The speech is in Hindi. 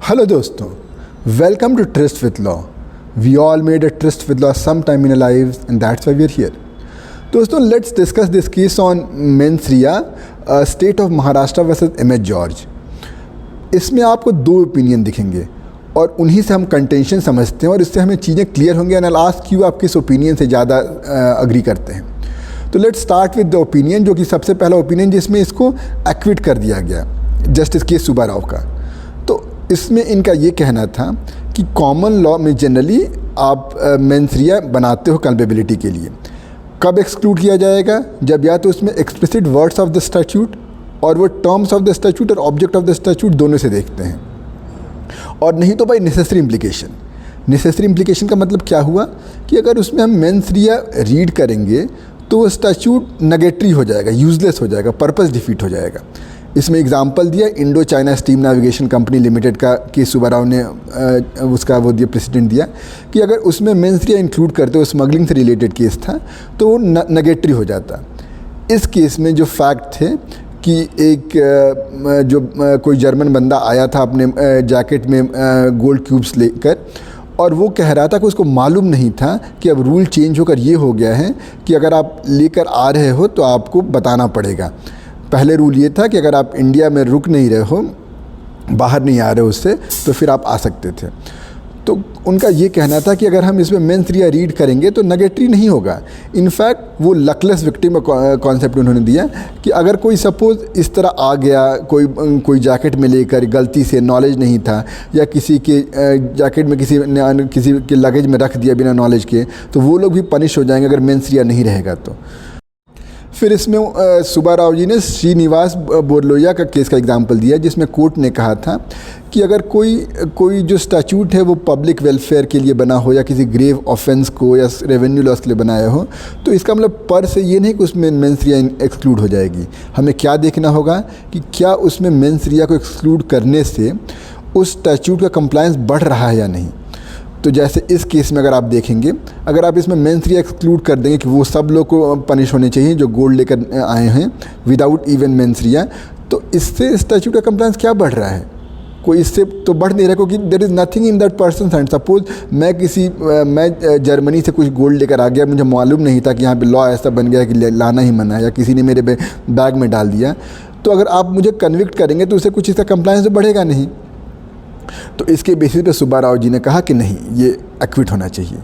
Hello दोस्तों, welcome to Tryst with Law. We all made a tryst with law sometime in our lives and that's why we are here. दोस्तों, let's discuss this case on Mens Ria, State of Maharashtra versus MS George. इसमें आपको दो ओपिनियन दिखेंगे और उन्हीं से हम कंटेंशन समझते हैं और इससे हमें चीज़ें क्लियर होंगी एंड आई आस्क यू आप किस ओपिनियन से ज़्यादा अग्री करते हैं. तो let's start with the opinion, जो कि सबसे पहला ओपिनियन जिसमें इसको एक्विट कर दिया गया, जस्टिस के सुब्बा राव का. तो इसमें इनका ये कहना था कि कॉमन लॉ में जनरली आप मेंस रिया बनाते हो कल्पेबिलिटी के लिए. कब एक्सक्लूड किया जाएगा? जब या तो उसमें explicit words of the statute और वो टर्म्स ऑफ द स्टैट्यूट और ऑब्जेक्ट ऑफ द स्टैट्यूट दोनों से देखते हैं, और नहीं तो by necessary implication. Necessary implication का मतलब क्या हुआ कि अगर उसमें हम मेंस रिया रीड करेंगे तो वो स्टैट्यूट नेगेटरी हो जाएगा, यूजलेस हो जाएगा, पर्पस डिफीट हो जाएगा. इसमें एग्जांपल दिया Indo China steam navigation company limited का, के सुब्बा राव ने उसका वो दिया प्रेसिडेंट दिया कि अगर उसमें मेंस रिया इंक्लूड करते हो, स्मगलिंग से रिलेटेड केस था, तो वो नेगेटरी हो जाता. इस केस में जो फैक्ट थे कि एक जो कोई जर्मन बंदा आया था अपने जैकेट में गोल्ड क्यूब्स लेकर, और वो कह रहा था कि उसको मालूम नहीं था कि अब रूल चेंज होकर ये हो गया है कि अगर आप लेकर आ रहे हो तो आपको बताना पड़ेगा. पहले रूल ये था कि अगर आप इंडिया में रुक नहीं रहे हो, बाहर नहीं आ रहे हो उससे, तो फिर आप आ सकते थे. तो उनका ये कहना था कि अगर हम इसमें मेंस रिया रीड करेंगे तो नेगेटरी नहीं होगा. इनफैक्ट वो लकलेस विक्टिम कॉन्सेप्ट उन्होंने दिया कि अगर कोई सपोज़ इस तरह आ गया, कोई जैकेट में लेकर गलती से, नॉलेज नहीं था, या किसी के जैकेट में किसी के लगेज में रख दिया बिना नॉलेज के, तो वो लोग भी पनिश हो जाएंगे अगर मेंस रिया नहीं रहेगा तो. फिर इसमें सुब्बा राव जी ने श्रीनिवास बोरलोया का केस का एग्जांपल दिया, जिसमें कोर्ट ने कहा था कि अगर कोई जो स्टैट्यूट है वो पब्लिक वेलफेयर के लिए बना हो या किसी ग्रेव ऑफेंस को या रेवेन्यू लॉस के लिए बनाया हो, तो इसका मतलब पर से ये नहीं कि उसमें मेंस रिया एक्सक्लूड हो जाएगी. हमें क्या देखना होगा कि क्या उसमें मेंस रिया को एक्सक्लूड करने से उस स्टैट्यूट का कंप्लायंस बढ़ रहा है या नहीं. तो जैसे इस केस में अगर आप देखेंगे, अगर आप इसमें मेंस रिया एक्सक्लूड कर देंगे कि वो सब लोग को पनिश होने चाहिए जो गोल्ड लेकर आए हैं विदाउट इवन मेंस रिया, तो इससे स्टैट्यूट का कंप्लायंस क्या बढ़ रहा है? कोई इससे तो बढ़ नहीं रहा, क्योंकि there is nothing in that person hand. Suppose मैं जर्मनी से कुछ गोल्ड लेकर आ गया, मुझे मालूम नहीं था कि यहाँ पे लॉ ऐसा बन गया कि लाना ही मना है, या किसी ने मेरे बैग में डाल दिया, तो अगर आप मुझे कन्विक्ट करेंगे तो उससे कुछ इसका कंप्लायंस तो बढ़ेगा नहीं. तो इसके बेसिस पे सुब्बा राव जी ने कहा कि नहीं, ये एक्विट होना चाहिए.